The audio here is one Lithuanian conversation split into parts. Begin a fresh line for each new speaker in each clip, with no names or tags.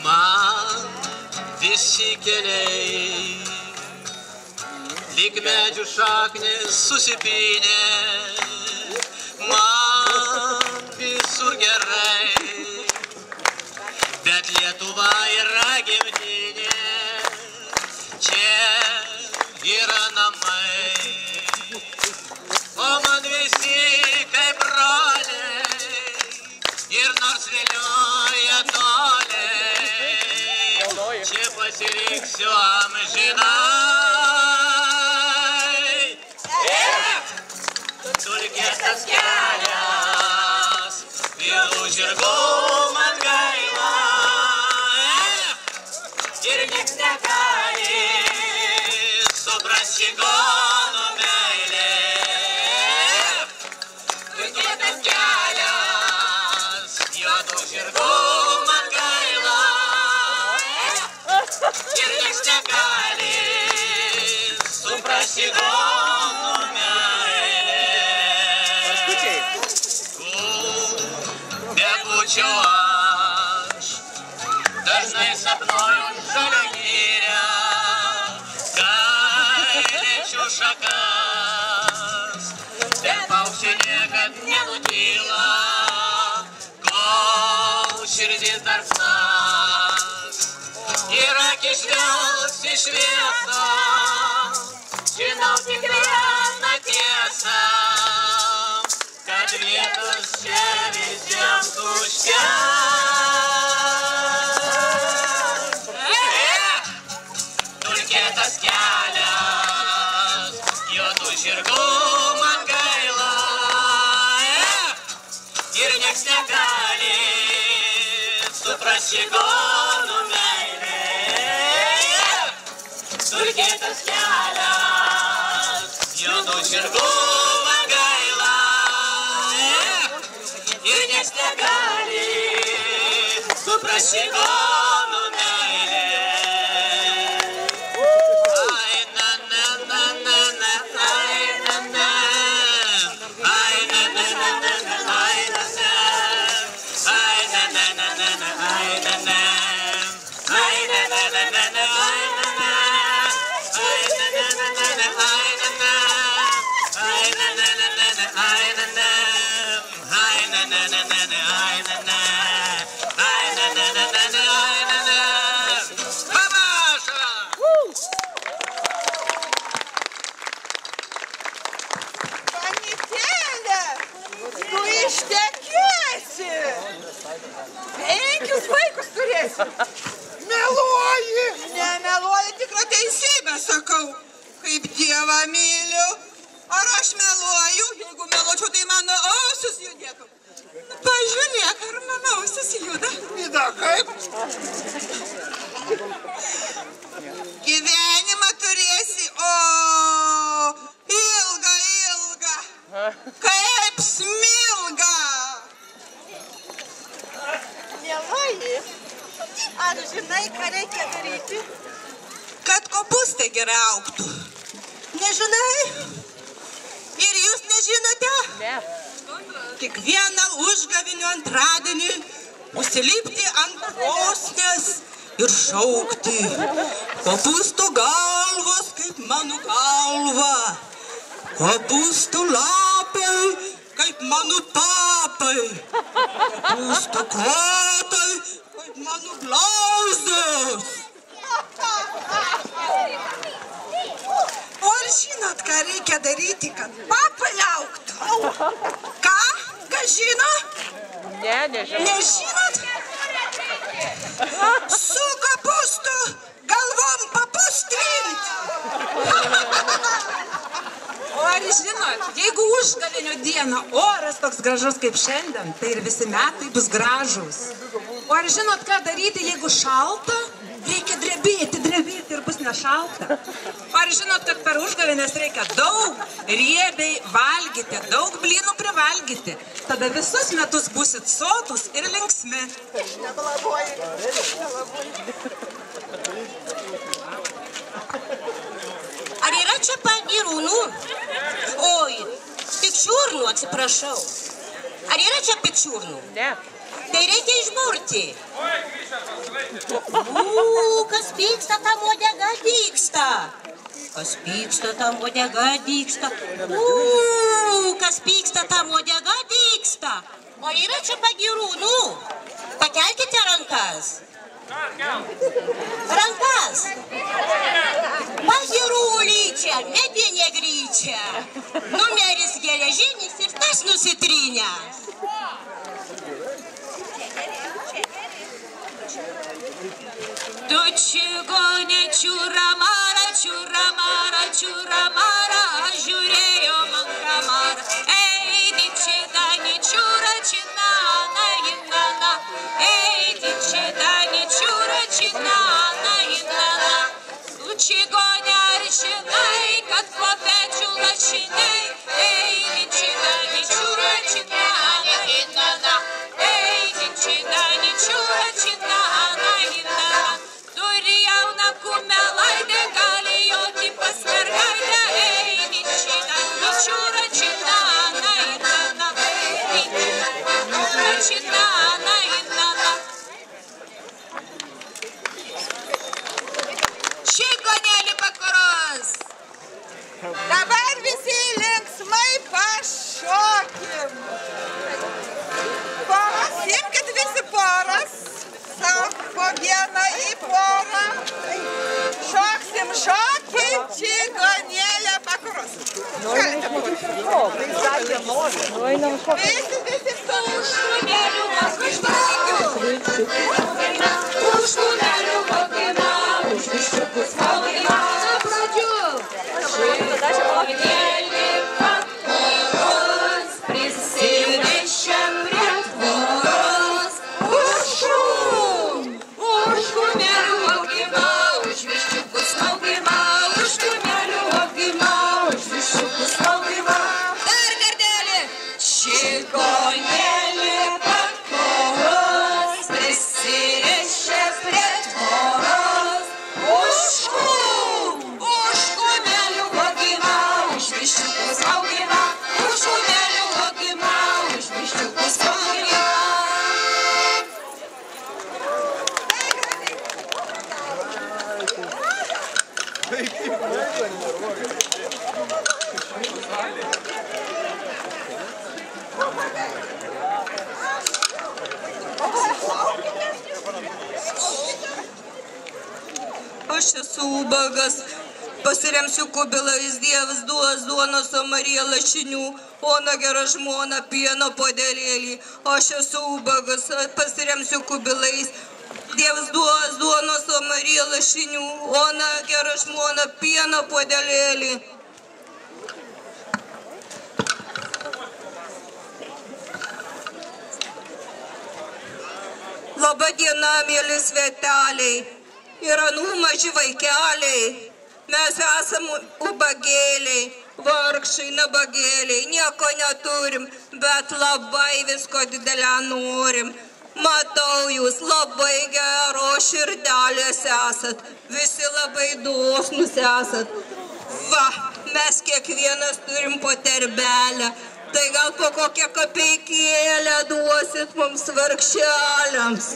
Man visi keliai lyg medžių šaknis susipynė, man visur gerai, bet Lietuva yra gimtinė, čia yra namai, o man visi kaip broliai, ir nors vilioja toliai, čia pasiliksiu amžinai. Dulkėtas kelias, vilų žirgų man gaila, ir nieks negali suprast čigonų meilė. Dulkėtas kelias, juodų žirgų man gaila, ir nieks negali suprast čigonų meilė. Bebūčiau aš, dažnai sapnuoju žalią girią, gailėčiau šakas, bet paukščiai niekad nenutyla, kol širdis dar plaks, ir akis žvelgs į šviesą, žinau tik vieną tiesą, kad vietos čia visiems užteks. Dulkėtas kelias, juodų žirgų man gaila, ir nieks negali suprast čigonų meilė. Dulkėtas kelias, juodų žirgų man gaila, ir nieks negali suprast čigonų meilė. Ai na na na na na, ai na na, ai na na na na na, ai na na, ai na na na na na, ai na na, ai na na na na na, ai na na, ai na na na na na, ai na na, ai na na na na na, ai na na. Ai na na na na na, ai na na, ai na na na na na, ai na na. Babaša!
Anytėlė, tu ištekėsi. 5 vaikus turėsi.
Meluoji!
Nemeluoju, tikrą teisybę sakau. Kaip Dievą myliu. Ar aš meluoju? Jeigu meluočiau, tai mano ausis judėtų. Pažiūrėk, ar mano ausis juda.
Ida, kaip?
Gyvenimą turėsi, o ilgą, ilgą. Kaip smilga.
Mieloji, ar žinai, ką reikia daryti?
Kad kopūstai gerai augtų. Nežinai? Ir jūs nežinote?
Ne.
Kiekvieną užgavėnių antradienį užsilipti ant krosnies ir šaukti. Kopūstų galvos kaip mano galva. Kopūstų lapai kaip mano papai. Kopūstų kotai kaip mano blauzdos. O ar žinot, ką reikia daryti, kad papai augtų? Ką? Ką žino?
Ne, nežinau.
Nežinot? Su kopūstų galvom papustint. O ar žinot, jeigu užgavėnių dieną oras toks gražus kaip šiandien, tai ir visi metai bus gražus. O ar žinot, ką daryti, jeigu šalta? Reikia drebėti ir bus nešalta. O ar žinot, kad per užgavėnes reikia daug riebiai valgyti, daug blynų privalgyti. Tada visus metus būsit sotus ir linksmi.
Ar yra čia pagirūnų? Oi, pikčiurnų, atsiprašau. Ar yra čia pikčiurnų?
Ne.
Tai reikia išburti. Kas pyksta, tam uodega dygsta. Kas pyksta, tam uodega dygsta. Kas pyksta, tam uodega dygsta. O yra čia pagirūnų? Pakelkite rankas. Rankas. Pagirūlyčia, medinė gryčia. Numeris geležinis ir tas nusitrynęs. Tu čigone čiuramara, čiuramara, čiuramara, žiūrėjo man kamara. Ei, dičidani, čiura, činana, inana. Ei, dičidani, čiura, činana, inana. Tu čigone ar žinai, kad po pečių lašiniai. Ei, dičidani, čiura, činana, inana. Ei, dičidani, čiura, činana, inana. Turi jauną kumelaidę, gali joti pas mergaitę. Ei, dičidani, čiura, činana, inana. Ei, čiura, činana, inana. Čigonėlį pakoros.
Dabar visi linksmai pašokim. Poras, imkit visi poras. Po vieną į porą. Šoksim šokį, čigonėlę pakoros. Galite pakoros. Visi su šuneliu pakoros. Už šuneliu pakoros. Už viščiukus pakoros. Čigonėlį pakoros. Prisirišę prie tvoros. Už kumelių augimą, už viščiukus augimą, už kumelių augimą, už viščiukus augimą. Dar kartelį. Čigonėlį pakoros, prisirišę prie tvoros. Už kumelių augimą, už viščiukus augimą, už kumelių augimą, už viščiukus augimą. Aš esu ubagas, pasiremsiu kubilais, Dievas duos duonos, o Marija lašinių, ona gera žmona, pieno puodelėlį. Aš esu ubagas, pasiremsiu kubilais, Dievas duos duonos, o Marija lašinių, ona gera žmona, pieno puodelėlį. Labą dieną, mėly sveteliai ir anų maži vaikeliai. Mes esam ubagėliai, vargšai, nabagėliai, nieko neturim, bet labai visko didelę norim. Matau, jūs labai geros širdelės esat, visi labai dosnus esat. Va, mes kiekvienas turim po terbelę. Tai gal po kokią kapeikėlę duosit mums vargšeliams.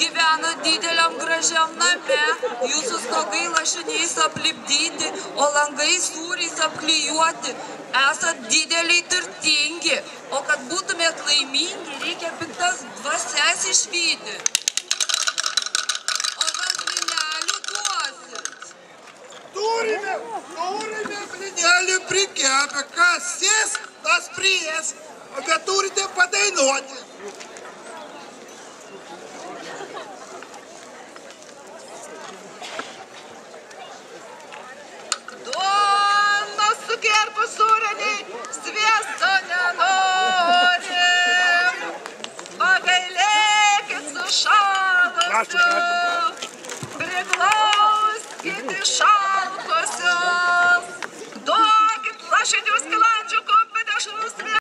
Gyvena dideliam gražiam name, jūsų stogai lašiniais aplipdyti, o langai sūriais apklijuoti. Esat dideliai turtingi, o kad būtumėt laimingi, reikia piktas dvasias išvyti. O gal blynelių duosit?
Turime blynelį prikepę, kas sės, tas priės, bet turite padainuoti.
Duok
pusūreniai sviesto nenorim. Pagailėkit sušalusių, priglauskit į šalį.